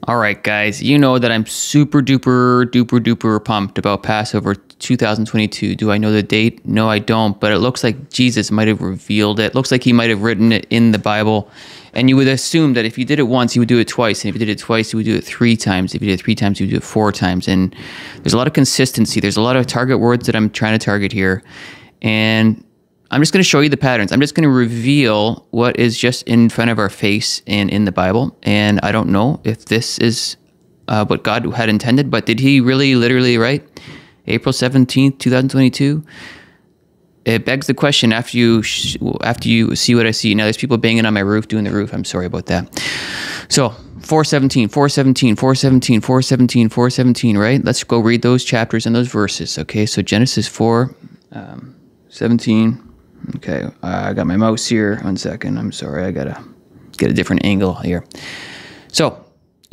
All right, guys, you know that I'm super duper pumped about Passover 2022. Do I know the date? No, I don't, but it looks like Jesus might have revealed it. Looks like he might have written it in the Bible. And you would assume that if you did it once, he would do it twice. And if you did it twice, he would do it 3 times. If you did it 3 times, he would do it 4 times. And there's a lot of consistency. There's a lot of target words that I'm trying to target here. And I'm just going to show you the patterns. I'm just going to reveal what is just in front of our face and in the Bible. And I don't know if this is what God had intended, but did he really literally write April 17th, 2022? It begs the question after you see what I see. Now there's people banging on my roof, doing the roof. I'm sorry about that. So 417, 417, 417, 417, 417, right? Let's go read those chapters and those verses. Okay, so Genesis 4, 17. Okay, I got my mouse here. 1 second. I'm sorry. I gotta get a different angle here. So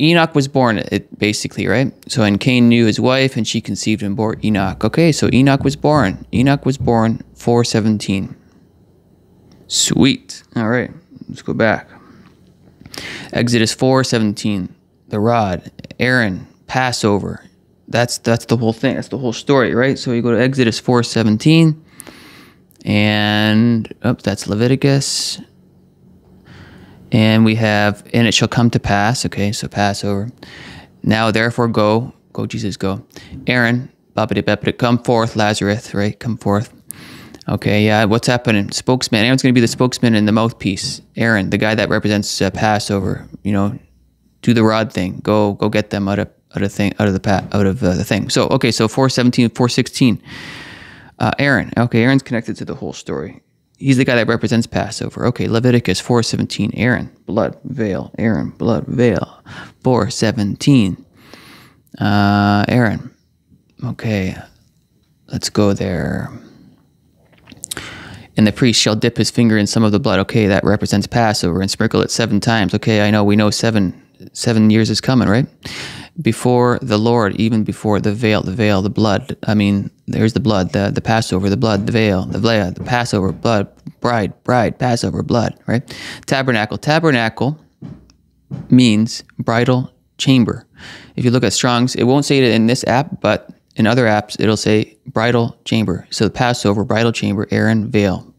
Enoch was born, basically, right? So and Cain knew his wife, and she conceived and bore Enoch. Okay, so Enoch was born. Enoch was born 417. Sweet. All right, let's go back. Exodus 4:17. The rod, Aaron, Passover. That's the whole thing. That's the whole story, right? So you go to Exodus 4:17. And that's Leviticus. And we have, and it shall come to pass. Okay, so Passover. Now therefore go Jesus, go. Aaron, come forth, Lazarus, right? Come forth. Okay, yeah, what's happening? Spokesman. Aaron's going to be the spokesman and the mouthpiece. Aaron, the guy that represents Passover. You know, do the rod thing. Go get them out of the thing. So okay, so 4:17, 4:16. Aaron. Okay, Aaron's connected to the whole story. He's the guy that represents Passover. Okay, Leviticus 4:17. Aaron, blood, veil. Aaron, blood, veil. 4:17. Aaron. Okay, let's go there. And the priest shall dip his finger in some of the blood. Okay, that represents Passover, and sprinkle it 7 times. Okay, we know 7 years is coming, right? Before the Lord, even before the veil, the blood. I mean, there's the blood, the Passover, the blood, the veil, the Passover, blood, bride, Passover, blood, right? Tabernacle means bridal chamber. If you look at Strong's, it won't say it in this app, but in other apps, it'll say bridal chamber. So the Passover, bridal chamber, Aaron, veil,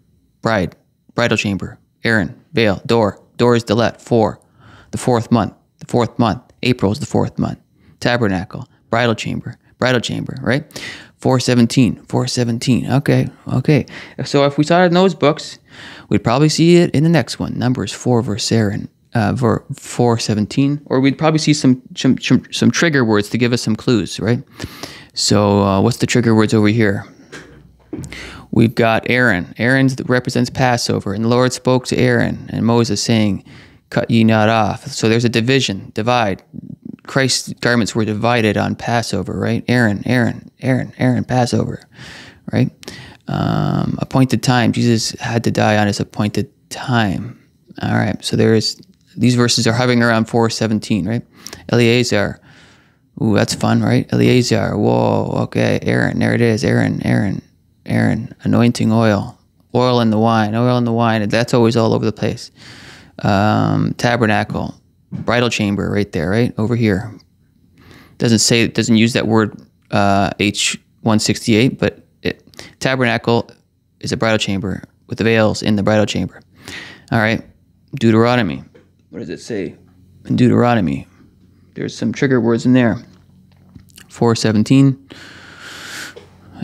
bride, bridal chamber, Aaron, veil, door is Delet, 4, the 4th month, April is the 4th month. Tabernacle, bridal chamber, right? 4:17. Okay. So if we saw it in those books, we'd probably see it in the next one, Numbers 4 verse 4:17, or we'd probably see some trigger words to give us some clues, right? So what's the trigger words over here? We've got Aaron. Aaron represents Passover, and the Lord spoke to Aaron and Moses, saying, "Cut ye not off." So there's a divide. Christ's garments were divided on Passover, right? Aaron, Passover, right? Appointed time. Jesus had to die on his appointed time. All right. So these verses are hovering around 4:17, right? Eleazar. Ooh, that's fun, right? Eleazar. Whoa. Okay. Aaron. There it is. Aaron. Anointing oil in the wine. That's always all over the place. Tabernacle. Bridal chamber right there, right? Over here. Doesn't use that word H168, but tabernacle is a bridal chamber with the veils in the bridal chamber. All right. Deuteronomy. What does it say in Deuteronomy? There's some trigger words in there. 4:17.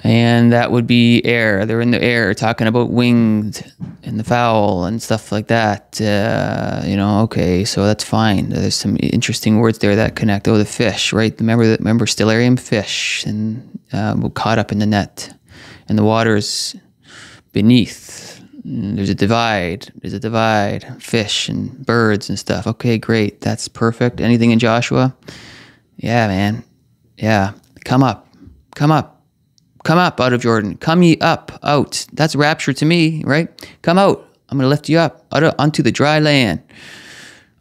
And that would be air. They're in the air, talking about winged and the fowl and stuff like that. Okay, so that's fine. There's some interesting words there that connect. Oh, the fish, right? Remember stellarium fish, and caught up in the net, and the waters beneath. There's a divide. Fish and birds and stuff. Okay, great. That's perfect. Anything in Joshua? Yeah, man. Yeah. Come up out of Jordan. Come ye up, out. That's rapture to me, right? Come out. I'm going to lift you up onto the dry land.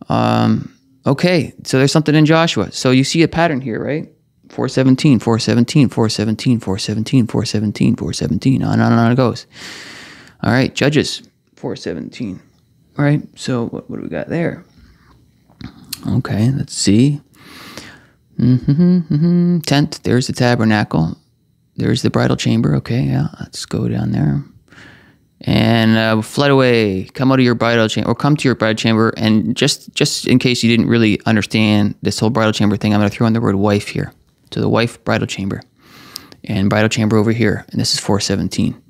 Okay, so there's something in Joshua. So you see a pattern here, right? 4:17, 4:17, 4:17, 4:17, 4:17, 4:17. On and on it goes. All right, Judges 4:17. All right, so what do we got there? Okay, let's see. Tent, there's the tabernacle. There's the bridal chamber. Okay, yeah, let's go down there. And fled away, come out of your bridal chamber, or come to your bridal chamber. And just in case you didn't really understand this whole bridal chamber thing, I'm going to throw in the word wife here. So the wife, bridal chamber. And bridal chamber over here. And this is 417,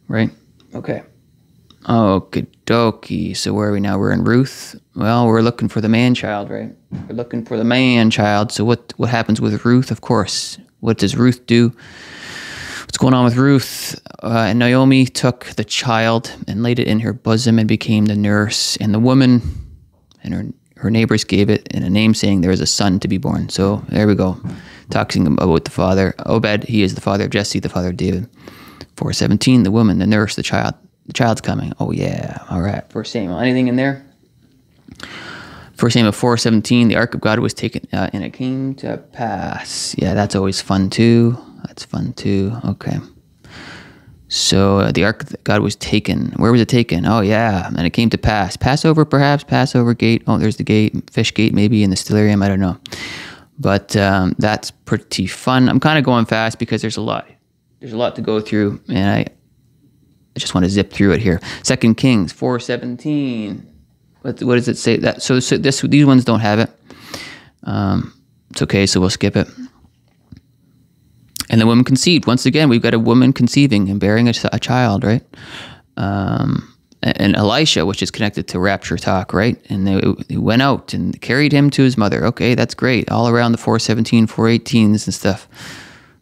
right? Okay. Okie dokie. So where are we now? We're in Ruth. Well, we're looking for the man-child, right? We're looking for the man-child. So what happens with Ruth? Of course. What does Ruth do? What's going on with Ruth? And Naomi took the child and laid it in her bosom and became the nurse. And the woman and her neighbors gave it in a name, saying there is a son to be born. So there we go. Talking about the father. Obed, he is the father of Jesse, the father of David. 417, the woman, the nurse, the child. The child's coming. Oh, yeah. All right. First Samuel. Anything in there? First Samuel 4:17, the ark of God was taken, and it came to pass. Yeah, that's always fun too. That's fun too. Okay. So the ark of God was taken. Where was it taken? Oh, yeah. And it came to pass. Passover, perhaps. Passover gate. Oh, there's the gate. Fish gate, maybe in the Stillarium. I don't know. But that's pretty fun. I'm kind of going fast because there's a lot. There's a lot to go through, and I just want to zip through it here. 2 Kings 4:17. What does it say? That these ones don't have it. It's okay, so we'll skip it. And the woman conceived. Once again, we've got a woman conceiving and bearing a child, right? And Elisha, which is connected to Rapture talk, right? And they went out and carried him to his mother. Okay, that's great. All around the 4:17, 4:18s and stuff.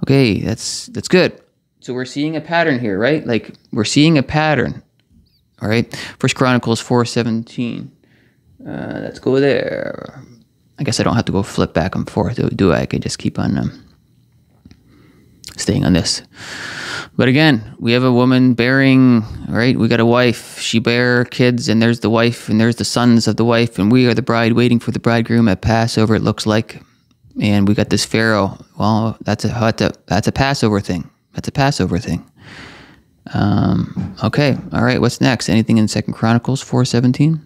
Okay, that's good. So we're seeing a pattern here, right? Like, we're seeing a pattern, all right? 1 Chronicles 4:17. Let's go there. I guess I don't have to go flip back and forth, do I? I can just keep on staying on this. But again, we have a woman bearing, all right? We got a wife. She bare kids, and there's the wife, and there's the sons of the wife, and we are the bride waiting for the bridegroom at Passover, it looks like. And we got this Pharaoh. Well, that's a Passover thing. That's a Passover thing. Okay. All right. What's next? Anything in 2 Chronicles 4:17?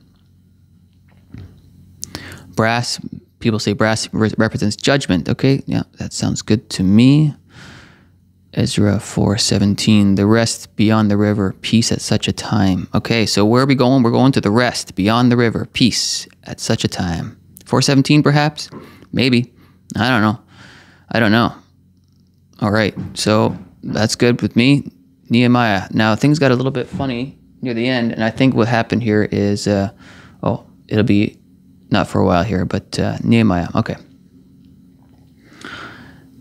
Brass. People say brass represents judgment. Okay. Yeah, that sounds good to me. Ezra 4:17. The rest beyond the river. Peace at such a time. Okay. So where are we going? We're going to the rest beyond the river. Peace at such a time. 4:17 perhaps? Maybe. I don't know. All right. So that's good with me. Nehemiah. Now, things got a little bit funny near the end, and I think what happened here is, it'll be not for a while here, but Nehemiah. Okay.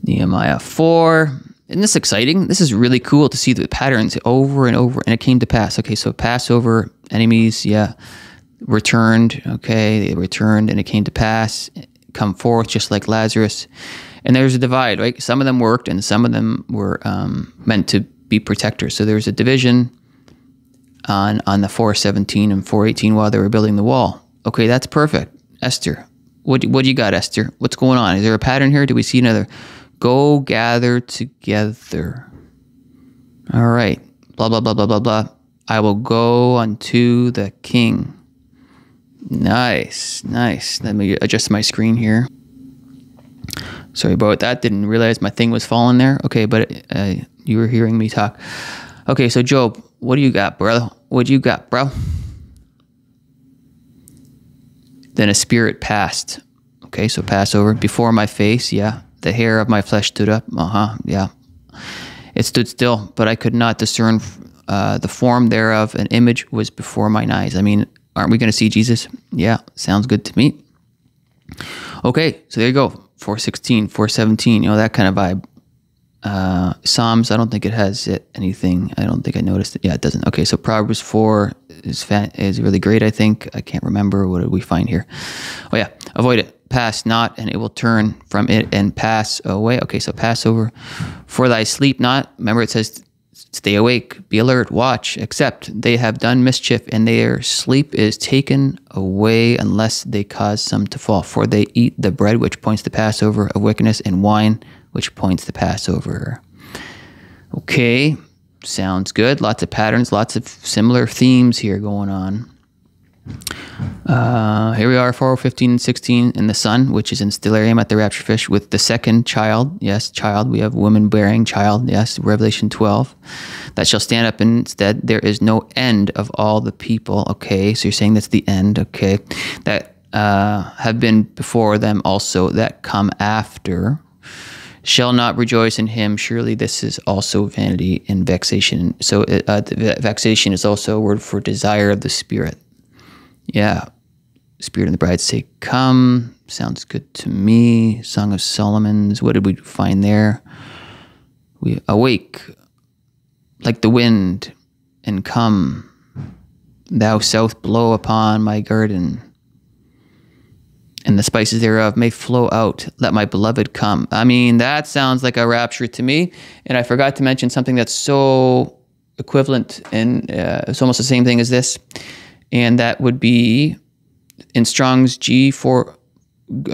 Nehemiah 4. Isn't this exciting? This is really cool to see the patterns over and over, and it came to pass. Okay, so Passover, enemies, yeah, returned. Okay, they returned, and it came to pass. Come forth just like Lazarus. And there's a divide, right? Some of them worked and some of them were meant to be protectors. So there's a division on the 4:17 and 4:18 while they were building the wall. Okay, that's perfect. Esther, what do you got, Esther? What's going on? Is there a pattern here? Do we see another? Go gather together. All right. Blah, blah, blah, blah, blah, blah. I will go unto the king. Nice, nice. Let me adjust my screen here. Sorry about that. Didn't realize my thing was falling there. Okay, but you were hearing me talk. Okay, so Job, what do you got, bro? What do you got, bro? Then a spirit passed. Okay, so Passover. Before my face, yeah. The hair of my flesh stood up. Yeah. It stood still, but I could not discern the form thereof. An image was before mine eyes. I mean, aren't we going to see Jesus? Yeah, sounds good to me. Okay, so there you go. 4:16, 4:17, that kind of vibe. Psalms, I don't think it has anything. I don't think I noticed it. Yeah, it doesn't. Okay, so Proverbs 4 is really great, I think. I can't remember. What did we find here? Oh, yeah. Avoid it. Pass not, and it will turn from it and pass away. Okay, so Passover. For thy sleep not. Remember, it says, stay awake, be alert, watch, except they have done mischief, and their sleep is taken away unless they cause some to fall. For they eat the bread which points to Passover of wickedness, and wine which points to Passover. Okay, sounds good. Lots of patterns, lots of similar themes here going on. Here we are, 4:15 and 16 in the sun, which is in stellarium at the rapture fish with the second child. Yes, child. We have woman bearing child. Yes, Revelation 12. That shall stand up instead. There is no end of all the people. Okay, so you're saying that's the end. Okay, that have been before them also that come after shall not rejoice in him. Surely this is also vanity and vexation. So vexation is also a word for desire of the spirit. Yeah. Spirit and the bride say, come. Sounds good to me. Song of Solomon's. What did we find there? We awake like the wind and come. Thou south blow upon my garden, and the spices thereof may flow out. Let my beloved come. I mean, that sounds like a rapture to me. And I forgot to mention something that's so equivalent, and it's almost the same thing as this. And that would be in Strong's G4,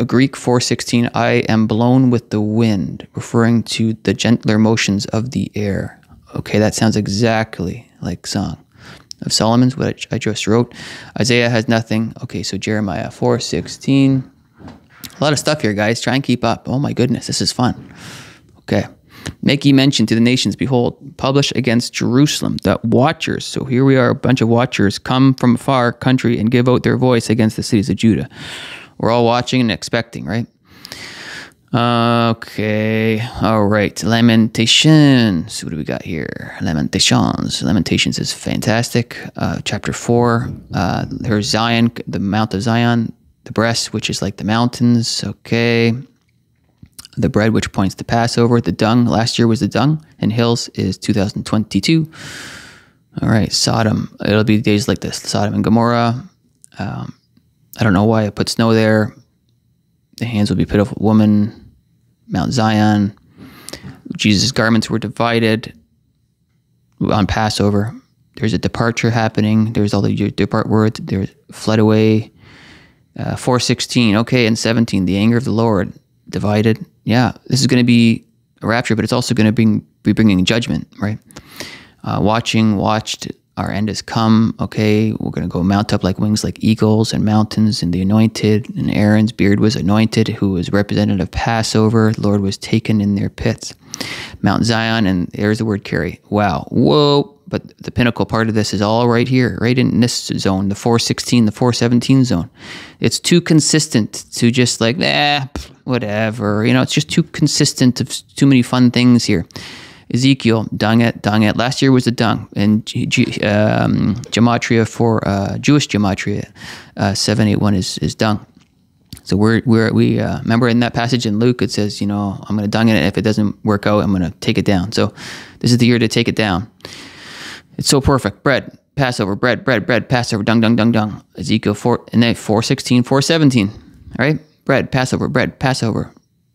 Greek 4:16, I am blown with the wind, referring to the gentler motions of the air. Okay, that sounds exactly like Song of Solomon's, what I just wrote. Isaiah has nothing. Okay, so Jeremiah 4:16. A lot of stuff here, guys. Try and keep up. Oh my goodness, this is fun. Okay. Make ye mention to the nations, behold, publish against Jerusalem, that watchers, so here we are, a bunch of watchers, come from a far country and give out their voice against the cities of Judah. We're all watching and expecting, right? Okay, all right, Lamentations. What do we got here? Lamentations is fantastic. Chapter 4, there's Zion, the Mount of Zion, the breast, which is like the mountains, okay. The bread, which points to Passover. The dung, last year was the dung, and hills is 2022. All right, Sodom. It'll be days like this, Sodom and Gomorrah. I don't know why I put snow there. The hands will be pitiful woman. Mount Zion. Jesus' garments were divided on Passover. There's a departure happening. There's all the depart words. There's fled away. 4:16. Okay, and 17. The anger of the Lord divided. Yeah, this is going to be a rapture, but it's also going to be bringing judgment, right? Watched, our end has come. Okay, we're going to go mount up like wings like eagles and mountains, and the anointed, and Aaron's beard was anointed, who was representative of Passover. The Lord was taken in their pits. Mount Zion, and there's the word carry. Wow, whoa. But the pinnacle part of this is all right here, right in this zone, the 4:16, the 4:17 zone. It's too consistent to just like, whatever. You know, it's just too consistent of too many fun things here. Ezekiel, dung it. Last year was the dung. And gematria for Jewish gematria, 781 is dung. So we remember in that passage in Luke, it says, you know, I'm going to dung it. If it doesn't work out, I'm going to take it down. So this is the year to take it down. It's so perfect. Bread, Passover, bread, Passover, dung. Ezekiel 4, and then 4:16, 4:17. All right? Bread, Passover.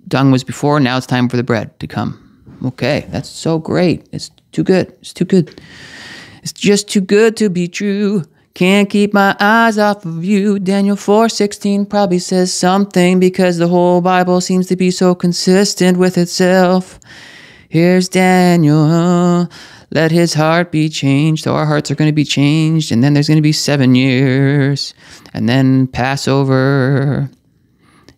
Dung was before, now it's time for the bread to come. Okay, that's so great. It's too good. It's too good. It's just too good to be true. Can't keep my eyes off of you. Daniel 4:16 probably says something because the whole Bible seems to be so consistent with itself. Here's Daniel. Let his heart be changed. So our hearts are going to be changed. And then there's going to be 7 years. And then Passover.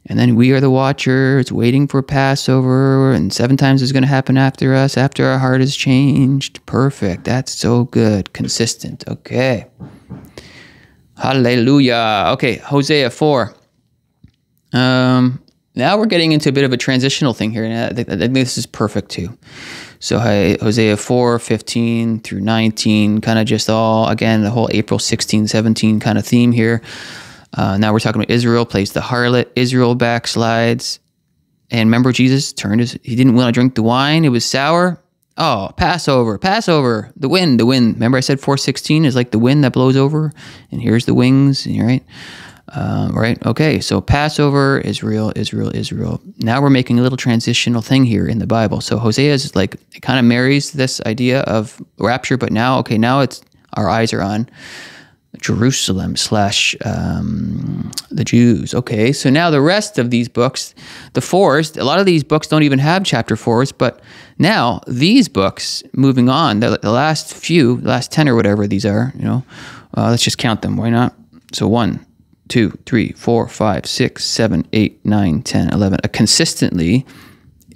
And then we are the watchers waiting for Passover. And 7 times is going to happen after us, after our heart is changed. Perfect. That's so good. Consistent. Okay. Hallelujah. Okay, Hosea 4. Now we're getting into a bit of a transitional thing here. And I think this is perfect too. So Hosea 4:15 through 19, kind of just all, again, the whole April 16, 17 kind of theme here. Now we're talking about Israel plays the harlot. Israel backslides. And remember, Jesus he didn't want to drink the wine. It was sour. Oh, Passover, the wind. Remember I said 4:16 is like the wind that blows over, and here's the wings, right? Right, okay, so Passover, Israel. Now we're making a little transitional thing here in the Bible. So Hosea is like, it kind of marries this idea of rapture, but now, okay, now it's, our eyes are on Jerusalem / the Jews. Okay, so now the rest of these books, the 4s, a lot of these books don't even have chapter 4s, but now these books, moving on, the last 10 or whatever these are, you know, let's just count them, why not? So 1, 2, 3, 4, 5, 6, 7, 8, 9, 10, 11. Consistently,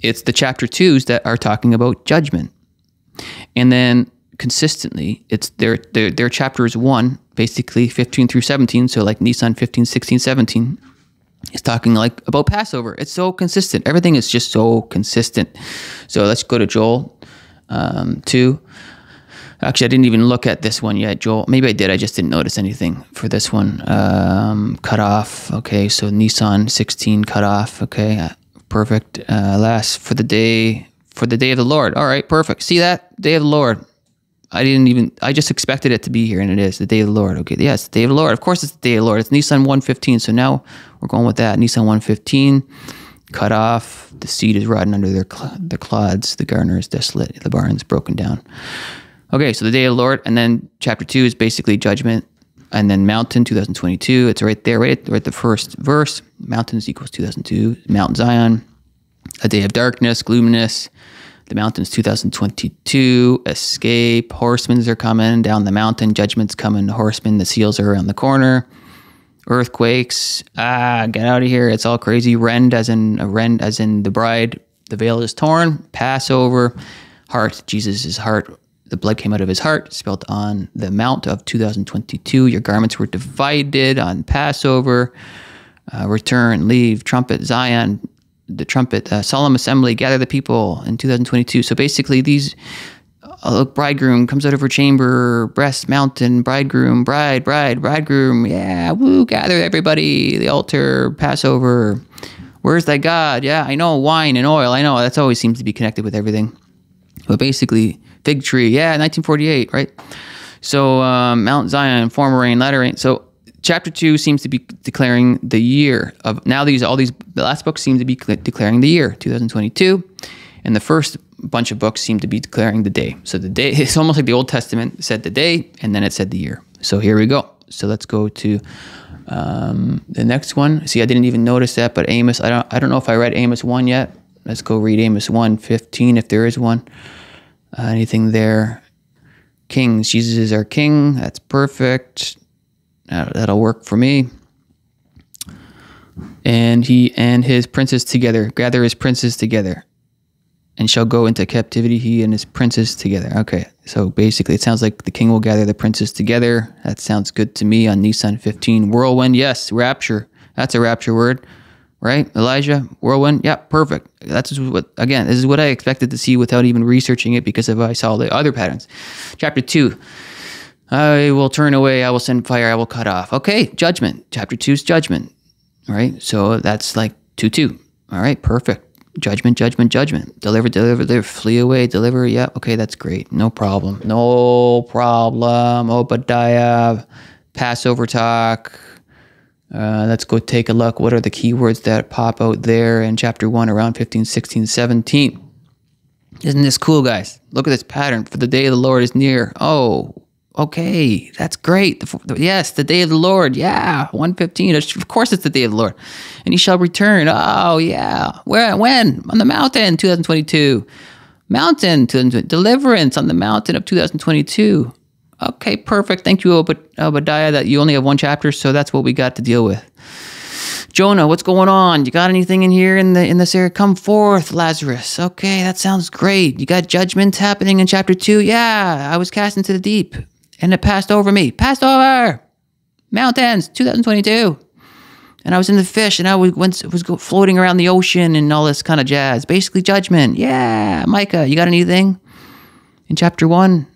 it's the chapter 2s that are talking about judgment. And then consistently, it's their chapters 1, basically 15 through 17. So like Nissan 15, 16, 17 is talking like about Passover. It's so consistent. Everything is just so consistent. So let's go to Joel 2. Actually, I didn't even look at this one yet, Joel. Maybe I did. I just didn't notice anything for this one. Cut off. Okay, so Nissan 16 cut off. Okay, perfect. Last for the day of the Lord. All right, perfect. See that? Day of the Lord. I just expected it to be here, and it is the day of the Lord. Okay, yes, the day of the Lord. Of course, it's the day of the Lord. It's Nissan 115. So now we're going with that. Nissan 115, cut off. The seed is rotting under their clods. The garner is desolate. The barn is broken down. Okay, so the day of the Lord, and then chapter 2 is basically judgment, and then mountain 2022. It's right there, right at the first verse. Mountains equals 2002. Mount Zion, a day of darkness, gloominess. The mountains 2022. Escape. Horsemen are coming down the mountain. Judgment's coming. Horsemen. The seals are around the corner. Earthquakes. Get out of here. It's all crazy. Rend as in the bride. The veil is torn. Passover. Heart. Jesus' heart. The blood came out of his heart, spilled on the mount of 2022. Your garments were divided on Passover. Return, leave, trumpet, Zion, the trumpet, solemn assembly, gather the people in 2022. So basically these, look, bridegroom comes out of her chamber, breast, mountain, bridegroom, bridegroom. Yeah, woo, gather everybody, the altar, Passover. Where's thy God? Yeah, I know, wine and oil. I know, that's always seems to be connected with everything. But basically, fig tree, yeah, 1948, right? So Mount Zion, former rain, latter rain. So chapter 2 seems to be declaring the year of, now the last books seem to be declaring the year, 2022. And the first bunch of books seem to be declaring the day. So the day, it's almost like the Old Testament said the day, and then it said the year. So here we go. So let's go to the next one. See, I didn't even notice that, but Amos, I don't know if I read Amos 1 yet. Let's go read Amos 1:15 if there is one. Anything there? Kings. Jesus is our king. That's perfect. That'll work for me. And he and his princes together. Gather his princes together. And shall go into captivity, he and his princes together. Okay, so basically it sounds like the king will gather the princes together. That sounds good to me on Nissan 15. Whirlwind, yes. Rapture. That's a rapture word. Right? Elijah, whirlwind. Yeah, perfect. That's what, again, this is what I expected to see without even researching it because I saw the other patterns. Chapter 2, I will turn away, I will send fire, I will cut off. Okay, judgment. Chapter 2 is judgment. All right, so that's like 2:2. All right, perfect. Judgment. Deliver, flee away, deliver. Yeah, okay, that's great. No problem. Obadiah, Passover talk. Let's go take a look. What are the keywords that pop out there in chapter 1 around 15, 16, 17? Isn't this cool, guys? Look at this pattern. For the day of the Lord is near. Oh, okay. That's great. Yes, the day of the Lord. Yeah, 1:15. Of course it's the day of the Lord. And he shall return. Oh, yeah. Where? When? On the mountain, 2022. Mountain, deliverance on the mountain of 2022. Okay, perfect. Thank you, Obadiah, that you only have one chapter, so that's what we got to deal with. Jonah, what's going on? You got anything in here in this area? Come forth, Lazarus. Okay, that sounds great. You got judgment happening in chapter 2? Yeah, I was cast into the deep, and it passed over me. Passed over! Mountains, 2022. And I was in the fish, and I was floating around the ocean and all this kind of jazz. Basically, judgment. Yeah, Micah, you got anything? In chapter 1?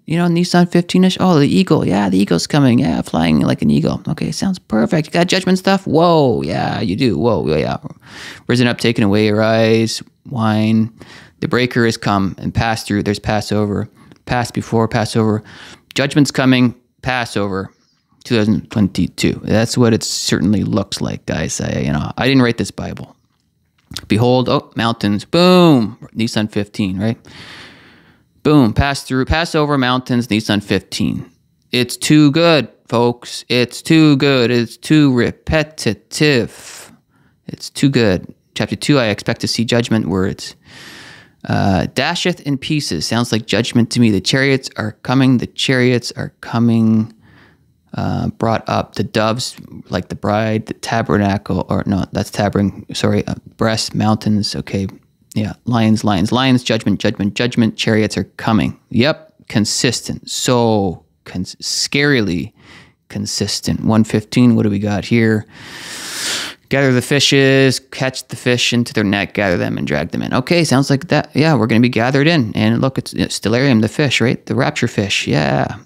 You know, Nissan 15-ish. Oh, the eagle. Yeah, the eagle's coming. Yeah, flying like an eagle. Okay, sounds perfect. You got judgment stuff? Whoa, yeah, you do. Whoa, yeah. Risen up, taken away, arise, wine. The breaker is come and passed through. There's Passover. Past before Passover. Judgment's coming. Passover. 2022. That's what it certainly looks like, guys. I didn't write this Bible. Behold, oh, mountains. Boom. Nissan 15, right? Boom, Passover mountains, Nissan 15. It's too good, folks. It's too good. It's too repetitive. It's too good. Chapter 2, I expect to see judgment words. Dasheth in pieces. Sounds like judgment to me. The chariots are coming. brought up the doves like the bride, the tabernacle, or no, that's breast, mountains. Okay. Yeah. Lions, judgment, judgment, judgment. Chariots are coming. Yep. Consistent. So scarily consistent. 115. What do we got here? Gather the fishes, catch the fish into their net, gather them and drag them in. Okay, sounds like that. Yeah, we're going to be gathered in. And look, it's Stellarium, the fish, right? The Rapture fish. Yeah.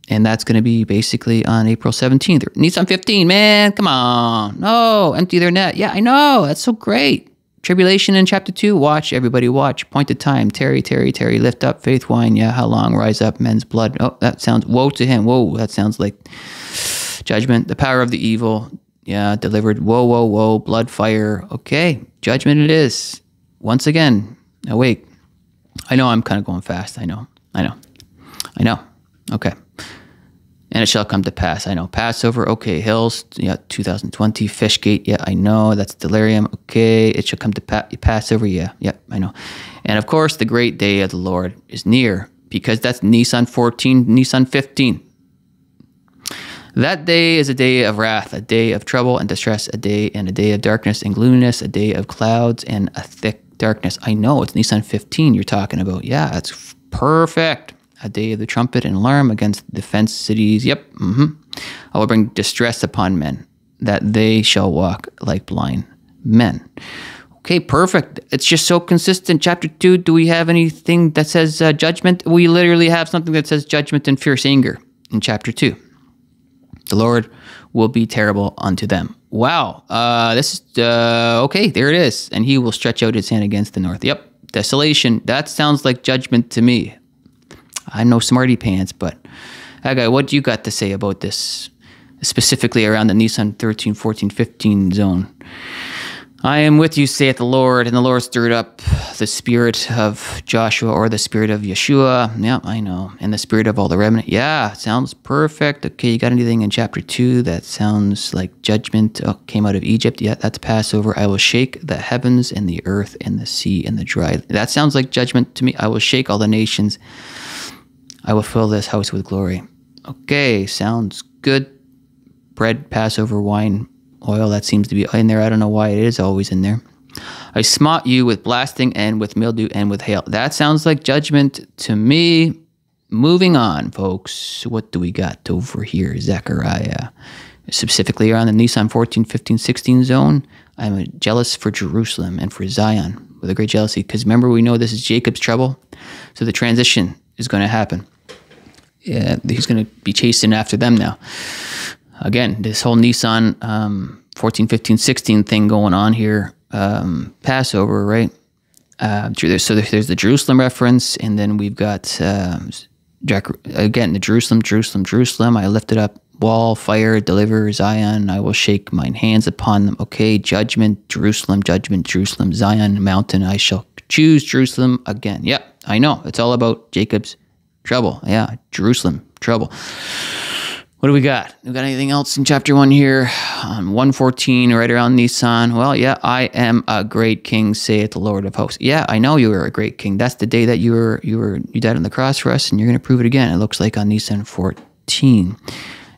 And that's going to be basically on April 17th. Nissan 15, man. Come on. No, empty their net. Yeah, I know. That's so great. Tribulation in chapter 2. Watch, everybody watch. Pointed time. Terry. Lift up, faith wine. Yeah, how long? Rise up, men's blood. Oh, that sounds, woe to him. Whoa, that sounds like judgment. The power of the evil. Yeah, delivered. Whoa. Blood, fire. Okay, judgment it is. Once again, awake. I know I'm kind of going fast. I know. Okay. And it shall come to pass. I know. Passover. Okay. Hills. Yeah. 2020. Fishgate. Yeah. I know. That's delirium. Okay. It shall come to Passover. Yeah. Yep. I know. And of course, the great day of the Lord is near, because that's Nissan 14, Nissan 15. That day is a day of wrath, a day of trouble and distress, a day of darkness and gloominess, a day of clouds and a thick darkness. I know. It's Nissan 15 you're talking about. Yeah. That's perfect. A day of the trumpet and alarm against the fenced cities. Yep. I will bring distress upon men, that they shall walk like blind men. Okay, perfect. It's just so consistent. Chapter 2, do we have anything that says judgment? We literally have something that says judgment and fierce anger in chapter 2. The Lord will be terrible unto them. Wow. This is, okay, there it is. And he will stretch out his hand against the north. Yep. Desolation. That sounds like judgment to me. I'm no smarty pants, but Haggai, what do you got to say about this, specifically around the Nissan 13, 14, 15 zone? I am with you, saith the Lord, and the Lord stirred up the spirit of Joshua, or the spirit of Yeshua. Yeah, I know. And the spirit of all the remnant. Yeah, sounds perfect. Okay, you got anything in chapter 2 that sounds like judgment? Oh, came out of Egypt. Yeah, that's Passover. I will shake the heavens and the earth and the sea and the dry. That sounds like judgment to me. I will shake all the nations. I will fill this house with glory. Okay, sounds good. Bread, Passover, wine, oil, that seems to be in there. I don't know why it is always in there. I smote you with blasting and with mildew and with hail. That sounds like judgment to me. Moving on, folks. What do we got over here? Zechariah. Specifically around the Nissan 14, 15, 16 zone. I'm jealous for Jerusalem and for Zion with a great jealousy. Because remember, we know this is Jacob's trouble. So the transition is going to happen. Yeah, he's going to be chasing after them now. Again, this whole Nissan 14, 15, 16 thing going on here. Passover, right? So there's the Jerusalem reference, and then we've got, again, the Jerusalem. I lifted up wall, fire, deliver, Zion. I will shake mine hands upon them. Okay, judgment, Jerusalem, Zion, mountain. I shall choose Jerusalem again. Yep, I know. It's all about Jacob's trouble. Yeah, Jerusalem, trouble. What do we got? We got anything else in chapter 1 here? On 114, right around Nissan. Well, yeah, I am a great king, saith the Lord of hosts. Yeah, I know you were a great king. That's the day that you died on the cross for us, and you're going to prove it again. It looks like on Nissan 14.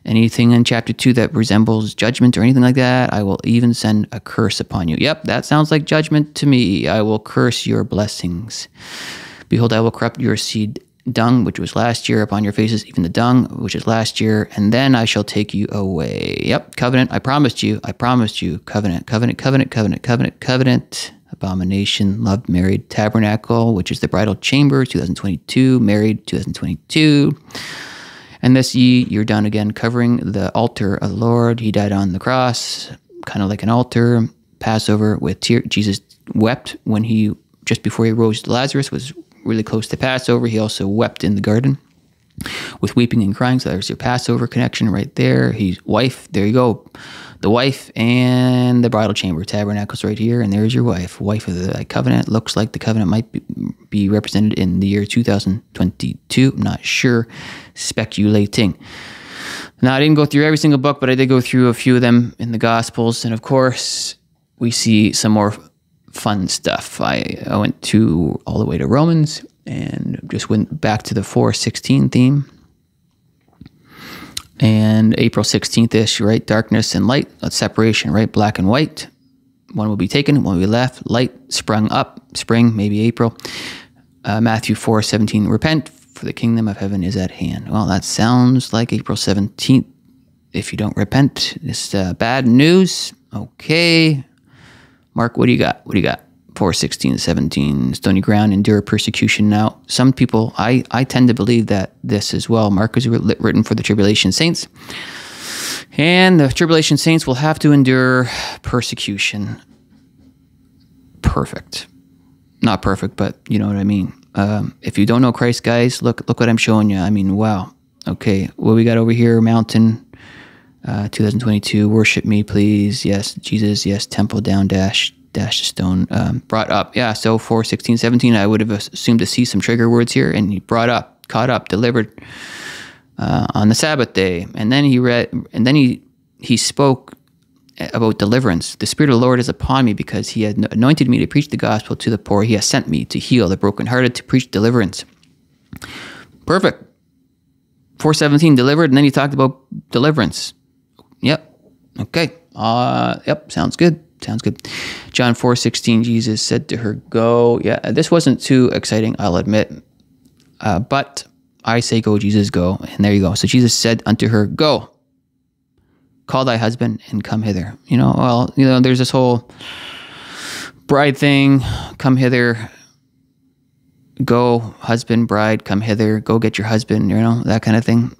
Anything in chapter 2 that resembles judgment or anything like that, I will even send a curse upon you. Yep, that sounds like judgment to me. I will curse your blessings. Behold, I will corrupt your seed dung, which was last year, upon your faces, even the dung, which is last year, and then I shall take you away. Yep, covenant, I promised you, covenant, abomination, loved, married, tabernacle, which is the bridal chamber, 2022, married, 2022, and this you're done again, covering the altar of the Lord. He died on the cross, kind of like an altar. Passover with tears. Jesus wept when just before he rose Lazarus, was really close to Passover. He also wept in the garden with weeping and crying. So there's your Passover connection right there. He's wife. There you go. The wife and the bridal chamber. Tabernacles right here. And there's your wife. Wife of the covenant. Looks like the covenant might be represented in the year 2022. I'm not sure. Speculating. Now, I didn't go through every single book, but I did go through a few of them in the Gospels. And of course, we see some more fun stuff. I went all the way to Romans and just went back to the 4:16 theme. And April 16th-ish, right? Darkness and light, that's separation, right? Black and white. One will be taken, one will be left. Light sprung up, spring, maybe April. Matthew 4:17, repent, for the kingdom of heaven is at hand. Well, that sounds like April 17th. If you don't repent, it's bad news. Okay. Mark, what do you got? What do you got? 4:16-17, stony ground, endure persecution. Now, some people, I tend to believe that this as well. Mark is written for the tribulation saints. And the tribulation saints will have to endure persecution. Perfect. Not perfect, but you know what I mean. If you don't know Christ, guys, look what I'm showing you. I mean, wow. Okay, what we got over here? Mountain, 2022. Worship me, please. Yes, Jesus. Yes, temple down, dash stone. Brought up. Yeah, so 4:16-17. I would have assumed to see some trigger words here, and he brought up, caught up, delivered on the Sabbath day, and then he read, and then he spoke about deliverance. The Spirit of the Lord is upon me because he had anointed me to preach the gospel to the poor. He has sent me to heal the brokenhearted, to preach deliverance. Perfect. 4:17, delivered, and then he talked about deliverance. Yep. Okay. Yep. Sounds good. Sounds good. John 4:16, Jesus said to her, go. Yeah, this wasn't too exciting, I'll admit. But I say go, Jesus, go. And there you go. So Jesus said unto her, go. Call thy husband and come hither. Well, there's this whole bride thing. Come hither. Go, husband, bride, come hither. Go get your husband, that kind of thing.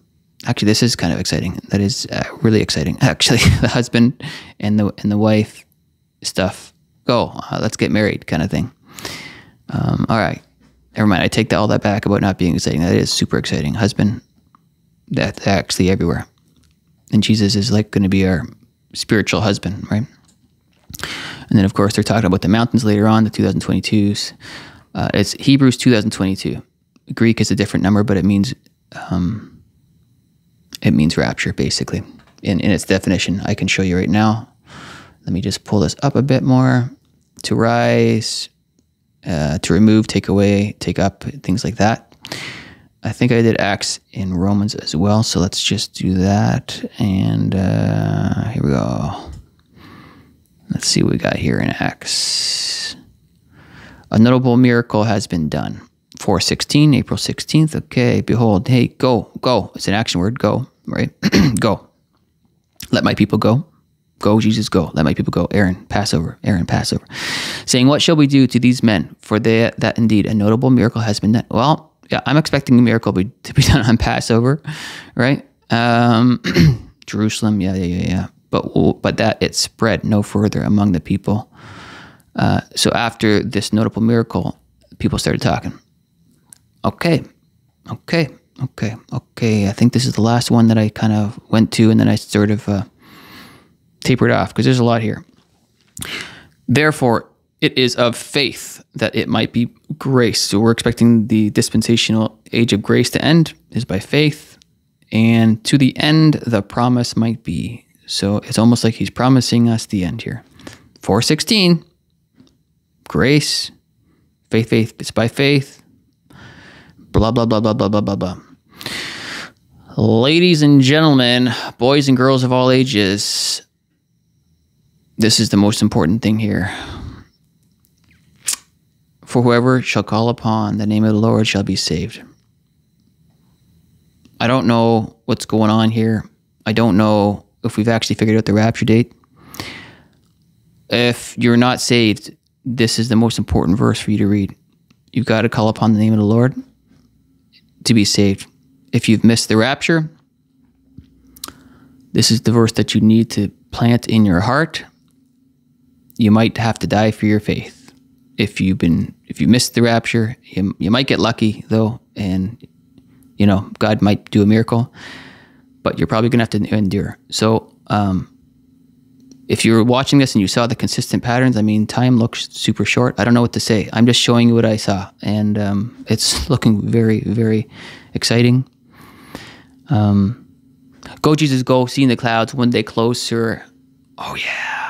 Actually, this is kind of exciting. That is really exciting. Actually, the husband and the wife stuff. Go, let's get married kind of thing. All right. Never mind. I take all that back about not being exciting. That is super exciting. Husband, that's actually everywhere. And Jesus is like going to be our spiritual husband, right? And then, of course, they're talking about the mountains later on, the 2022s. It's Hebrews 2022. Greek is a different number, but it means rapture, basically, in its definition. I can show you right now. Let me just pull this up a bit more. To rise, to remove, take away, take up, things like that. I think I did Acts in Romans as well, so let's just do that. And here we go. Let's see what we got here in Acts. A notable miracle has been done. 4:16, April 16th. Okay, behold, hey, go. It's an action word, go, right? Go. Let my people go. Go, Jesus, go. Let my people go. Aaron, Passover. Saying, what shall we do to these men? For that indeed a notable miracle has been done. Well, yeah, I'm expecting a miracle to be done on Passover, right? Jerusalem, yeah. But that it spread no further among the people. So after this notable miracle, people started talking. Okay. I think this is the last one that I kind of went to, and then I sort of tapered off because there's a lot here. Therefore, it is of faith that it might be grace. So we're expecting the dispensational age of grace to end is by faith. And to the end, the promise might be. So it's almost like he's promising us the end here. 4:16, grace, faith, it's by faith. Blah, blah, blah, blah, blah, blah, blah, blah. Ladies and gentlemen, boys and girls of all ages, this is the most important thing here. For whoever shall call upon the name of the Lord shall be saved. I don't know what's going on here. I don't know if we've actually figured out the rapture date. If you're not saved, this is the most important verse for you to read. You've got to call upon the name of the Lord to be saved. If you've missed the rapture, this is the verse that you need to plant in your heart. You might have to die for your faith. If you missed the rapture, you might get lucky though, and God might do a miracle, but you're probably gonna have to endure. So if you're watching this and you saw the consistent patterns, I mean, time looks super short. I don't know what to say. I'm just showing you what I saw, and it's looking very, very exciting. Go, Jesus, go, see in the clouds one day closer. Oh yeah.